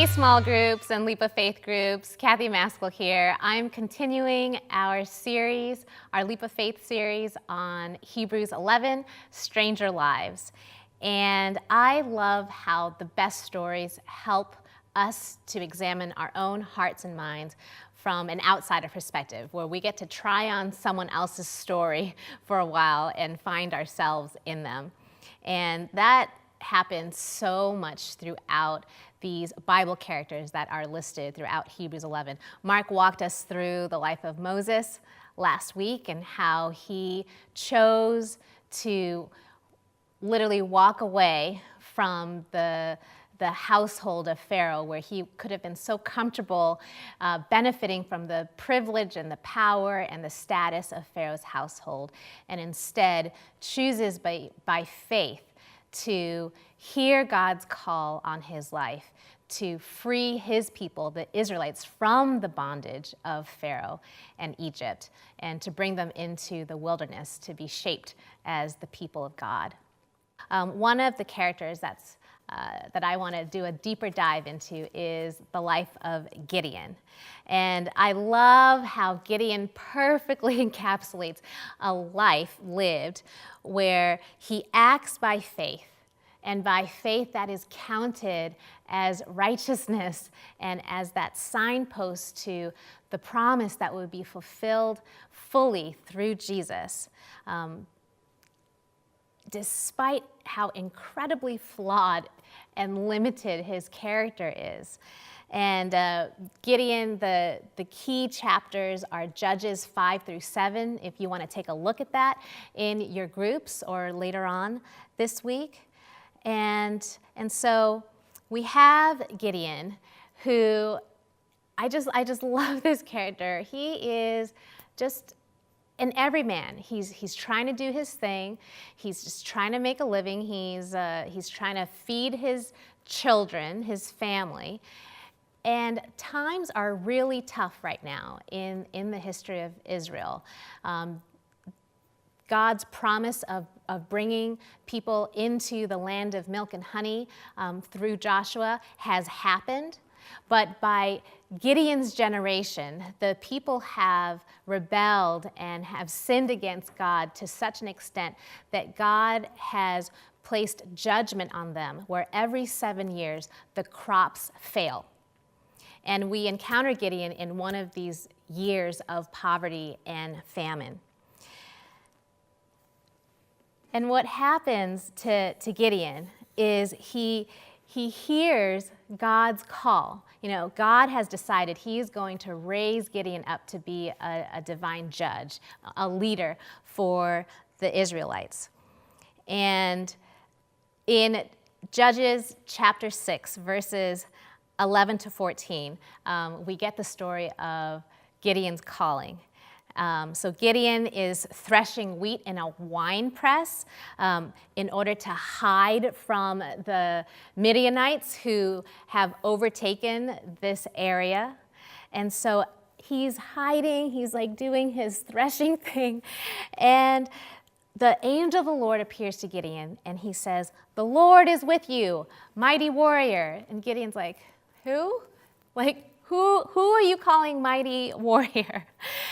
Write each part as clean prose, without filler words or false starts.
Hey, small groups and Leap of Faith groups, Kathy Maskell here. I'm continuing our series, our Leap of Faith series on Hebrews 11, Stranger Lives. And I love how the best stories help us to examine our own hearts and minds from an outsider perspective, where we get to try on someone else's story for a while and find ourselves in them. And that happens so much throughout these Bible characters that are listed throughout Hebrews 11. Mark walked us through the life of Moses last week and how he chose to literally walk away from the household of Pharaoh, where he could have been so comfortable benefiting from the privilege and the power and the status of Pharaoh's household, and instead chooses by faith to hear God's call on his life to free his people, the Israelites, from the bondage of Pharaoh and Egypt, and to bring them into the wilderness to be shaped as the people of God. One of the characters that I want to do a deeper dive into is the life of Gideon. And I love how Gideon perfectly encapsulates a life lived where he acts by faith, and by faith that is counted as righteousness and as that signpost to the promise that would be fulfilled fully through Jesus. Despite how incredibly flawed and limited his character is. And Gideon, the key chapters are Judges 5 through 7, if you want to take a look at that in your groups or later on this week. And so we have Gideon, who I just love this character. He is just an everyman. He's trying to do his thing. He's just trying to make a living. He's trying to feed his children, his family. And times are really tough right now in the history of Israel. God's promise of bringing people into the land of milk and honey through Joshua has happened. But by Gideon's generation, the people have rebelled and have sinned against God to such an extent that God has placed judgment on them, where every 7 years the crops fail. And we encounter Gideon in one of these years of poverty and famine. And what happens to Gideon is he hears God's call. You know, God has decided he is going to raise Gideon up to be a divine judge, a leader for the Israelites. And in Judges chapter 6, verses 11 to 14, we get the story of Gideon's calling. So Gideon is threshing wheat in a wine press in order to hide from the Midianites who have overtaken this area. And so he's hiding, he's like doing his threshing thing. And the angel of the Lord appears to Gideon and he says, "The Lord is with you, mighty warrior." And Gideon's like, "Who? Who are you calling mighty warrior?"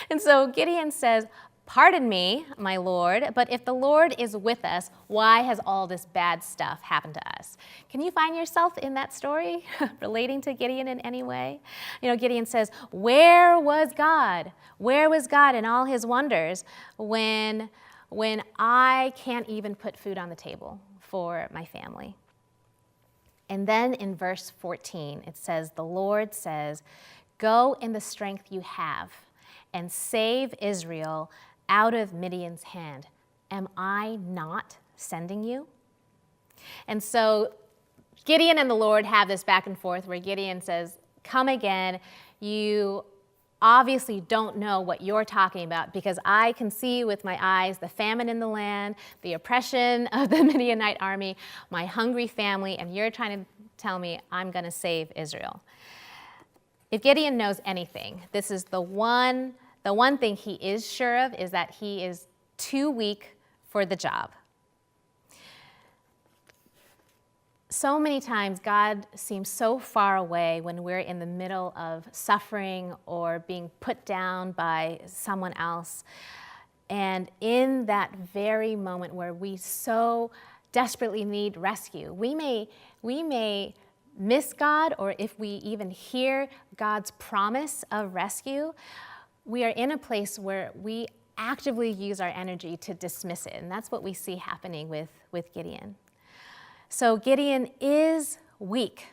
And so Gideon says, "Pardon me, my Lord, but if the Lord is with us, why has all this bad stuff happened to us?" Can you find yourself in that story, relating to Gideon in any way? You know, Gideon says, "Where was God? Where was God in all his wonders when I can't even put food on the table for my family?" And then in verse 14, it says, "The Lord says, go in the strength you have and save Israel out of Midian's hand. Am I not sending you?" And so Gideon and the Lord have this back and forth where Gideon says, "Come again. You obviously don't know what you're talking about, because I can see with my eyes the famine in the land, the oppression of the Midianite army, my hungry family, and you're trying to tell me I'm going to save Israel." If Gideon knows anything, this is the one thing he is sure of, is that he is too weak for the job. So many times God seems so far away when we're in the middle of suffering or being put down by someone else. And in that very moment where we so desperately need rescue, we may miss God, or if we even hear God's promise of rescue, we are in a place where we actively use our energy to dismiss it. And that's what we see happening with Gideon. So Gideon is weak.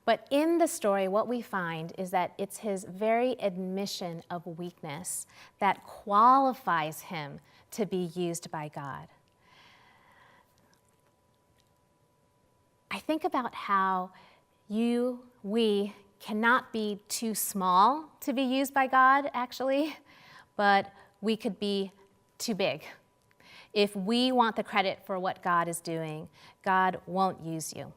But in the story, what we find is that it's his very admission of weakness that qualifies him to be used by God. I think about how we cannot be too small to be used by God, actually, but we could be too big. If we want the credit for what God is doing, God won't use you.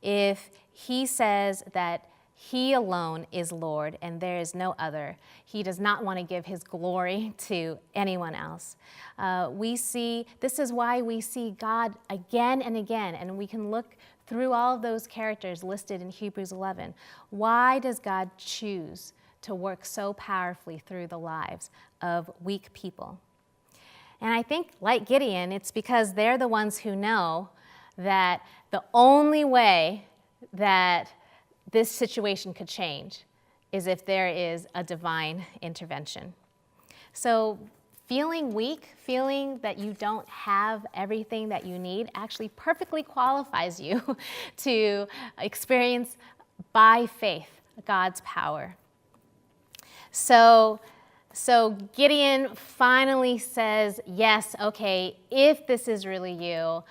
If he says that he alone is Lord and there is no other, he does not want to give his glory to anyone else. This is why we see God again and again, and we can look through all of those characters listed in Hebrews 11. Why does God choose to work so powerfully through the lives of weak people? And I think, like Gideon, it's because they're the ones who know that the only way that this situation could change is if there is a divine intervention. So feeling weak, feeling that you don't have everything that you need, actually perfectly qualifies you to experience by faith God's power. So Gideon finally says, yes, okay, if this is really you,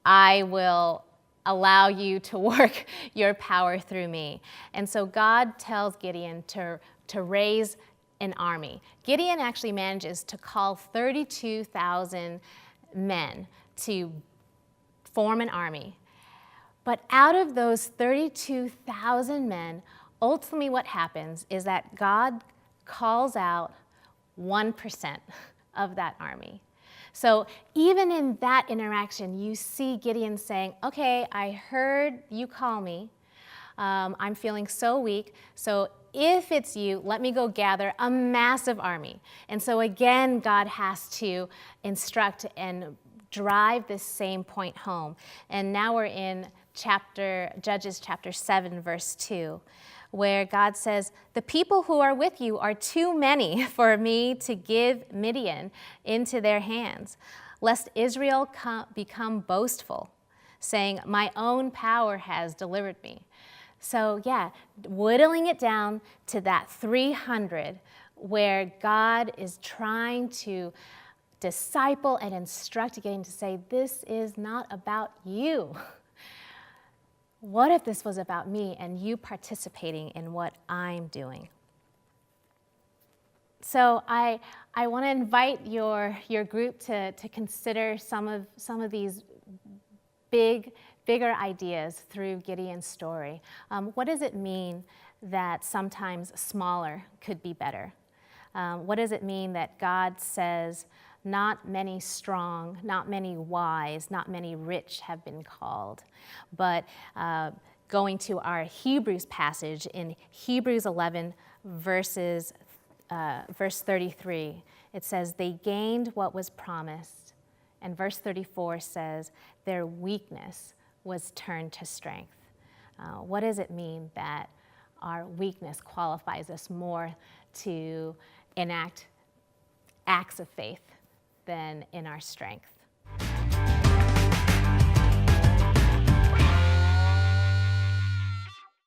I will allow you to work your power through me. And so God tells Gideon to raise an army. Gideon actually manages to call 32,000 men to form an army. But out of those 32,000 men, ultimately what happens is that God calls out 1% of that army. So even in that interaction, you see Gideon saying, okay, I heard you call me. I'm feeling so weak. So if it's you, let me go gather a massive army. And so again, God has to instruct and drive this same point home. And now we're in Judges chapter 7, verse 2. Where God says, the people who are with you are too many for me to give Midian into their hands, lest Israel become boastful, saying, my own power has delivered me. So yeah, whittling it down to that 300, where God is trying to disciple and instruct Gideon to say, this is not about you. What if this was about me and you participating in what I'm doing? So I want to invite your group to consider some of these bigger ideas through Gideon's story. What does it mean that sometimes smaller could be better? What does it mean that God says, not many strong, not many wise, not many rich have been called? But going to our Hebrews passage in Hebrews 11, verse 33, it says, they gained what was promised. And verse 34 says, their weakness was turned to strength. What does it mean that our weakness qualifies us more to enact acts of faith than in our strength?